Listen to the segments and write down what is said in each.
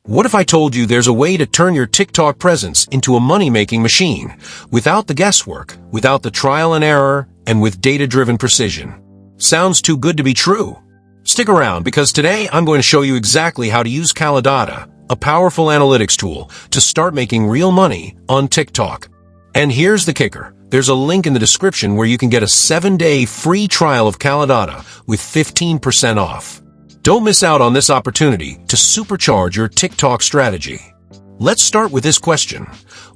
What if I told you there's a way to turn your TikTok presence into a money-making machine, without the guesswork, without the trial and error, and with data-driven precision? Sounds too good to be true. Stick around, because today I'm going to show you exactly how to use Kalodata, a powerful analytics tool, to start making real money on TikTok. And here's the kicker. There's a link in the description where you can get a 7-day free trial of Kalodata with 15% off. Don't miss out on this opportunity to supercharge your TikTok strategy. Let's start with this question.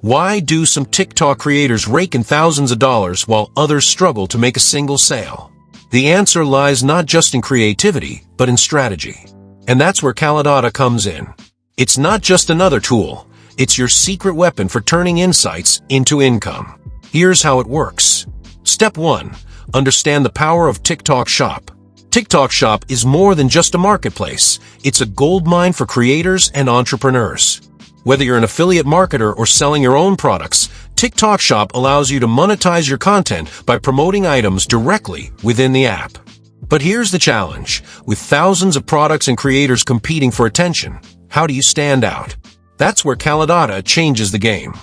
Why do some TikTok creators rake in thousands of dollars while others struggle to make a single sale? The answer lies not just in creativity, but in strategy. And that's where Kalodata comes in. It's not just another tool. It's your secret weapon for turning insights into income. Here's how it works. Step 1. Understand the power of TikTok Shop. TikTok Shop is more than just a marketplace. It's a goldmine for creators and entrepreneurs. Whether you're an affiliate marketer or selling your own products, TikTok Shop allows you to monetize your content by promoting items directly within the app. But here's the challenge. With thousands of products and creators competing for attention, how do you stand out? That's where Kalodata changes the game.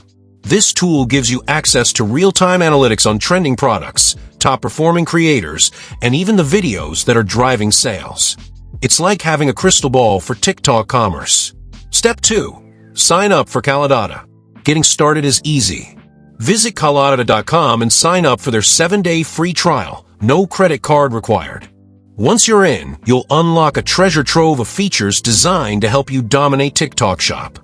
This tool gives you access to real-time analytics on trending products, top-performing creators, and even the videos that are driving sales. It's like having a crystal ball for TikTok commerce. Step 2. Sign up for Kalodata. Getting started is easy. Visit Kalodata.com and sign up for their 7-day free trial, no credit card required. Once you're in, you'll unlock a treasure trove of features designed to help you dominate TikTok Shop.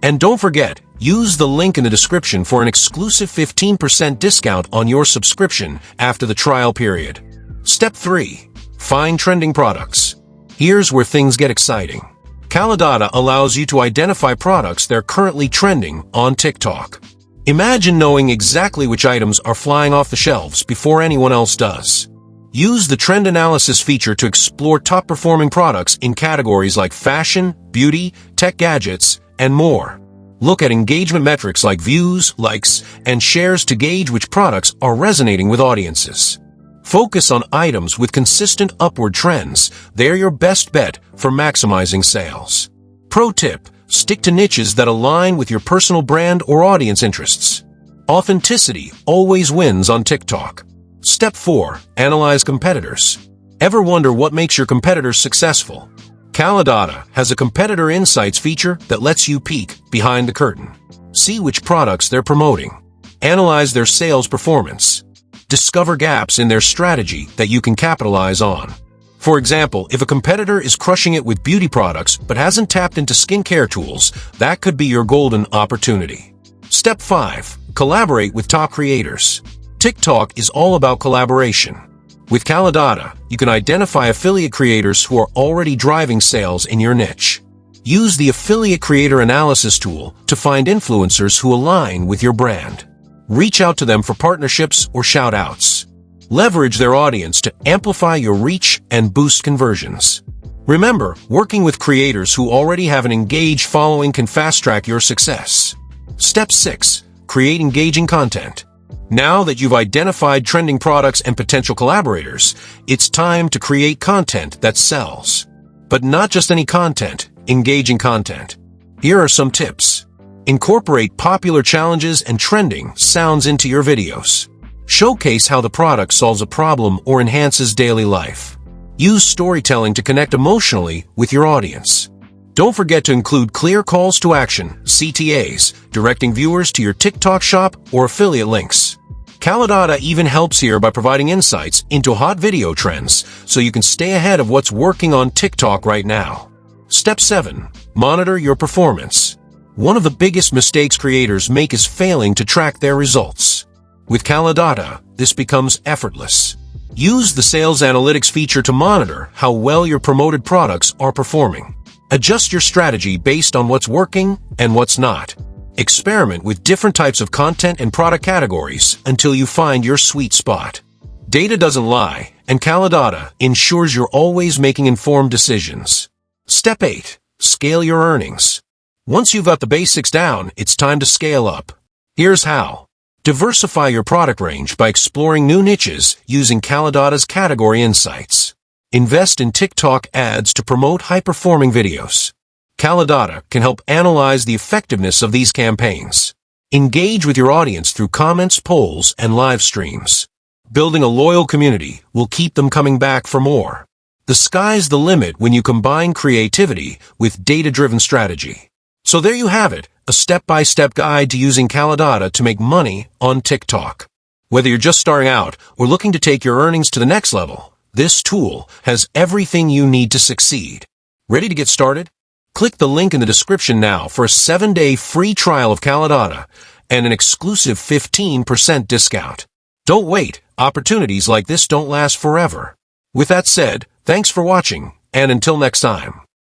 And don't forget, use the link in the description for an exclusive 15% discount on your subscription after the trial period. Step 3. Find trending products. Here's where things get exciting. Kalodata allows you to identify products that are currently trending on TikTok. Imagine knowing exactly which items are flying off the shelves before anyone else does. Use the trend analysis feature to explore top-performing products in categories like fashion, beauty, tech gadgets, and more. Look at engagement metrics like views, likes, and shares to gauge which products are resonating with audiences. Focus on items with consistent upward trends. They're your best bet for maximizing sales. Pro tip: stick to niches that align with your personal brand or audience interests. Authenticity always wins on TikTok. Step 4. Analyze competitors. Ever wonder what makes your competitors successful? Kalodata has a competitor insights feature that lets you peek behind the curtain. See which products they're promoting. Analyze their sales performance. Discover gaps in their strategy that you can capitalize on. For example, if a competitor is crushing it with beauty products but hasn't tapped into skincare tools, that could be your golden opportunity. Step 5. Collaborate with top creators. TikTok is all about collaboration. With Kalodata, you can identify affiliate creators who are already driving sales in your niche. Use the Affiliate Creator Analysis tool to find influencers who align with your brand. Reach out to them for partnerships or shout-outs. Leverage their audience to amplify your reach and boost conversions. Remember, working with creators who already have an engaged following can fast-track your success. Step 6. Create engaging content. Now that you've identified trending products and potential collaborators, it's time to create content that sells. But not just any content, engaging content. Here are some tips. Incorporate popular challenges and trending sounds into your videos. Showcase how the product solves a problem or enhances daily life. Use storytelling to connect emotionally with your audience. Don't forget to include clear calls to action, CTAs, directing viewers to your TikTok Shop or affiliate links. Kalodata even helps here by providing insights into hot video trends so you can stay ahead of what's working on TikTok right now. Step 7. Monitor your performance. One of the biggest mistakes creators make is failing to track their results. With Kalodata, this becomes effortless. Use the Sales Analytics feature to monitor how well your promoted products are performing. Adjust your strategy based on what's working and what's not. Experiment with different types of content and product categories until you find your sweet spot. Data doesn't lie, and Kalodata ensures you're always making informed decisions. Step 8. Scale your earnings. Once you've got the basics down, it's time to scale up. Here's how. Diversify your product range by exploring new niches using Kalodata's category insights. Invest in TikTok ads to promote high-performing videos. Kalodata can help analyze the effectiveness of these campaigns. Engage with your audience through comments, polls, and live streams. Building a loyal community will keep them coming back for more. The sky's the limit when you combine creativity with data-driven strategy. So there you have it, a step-by-step guide to using Kalodata to make money on TikTok. Whether you're just starting out or looking to take your earnings to the next level, this tool has everything you need to succeed. Ready to get started? Click the link in the description now for a 7-day free trial of Kalodata and an exclusive 15% discount. Don't wait. Opportunities like this don't last forever. With that said, thanks for watching, and until next time.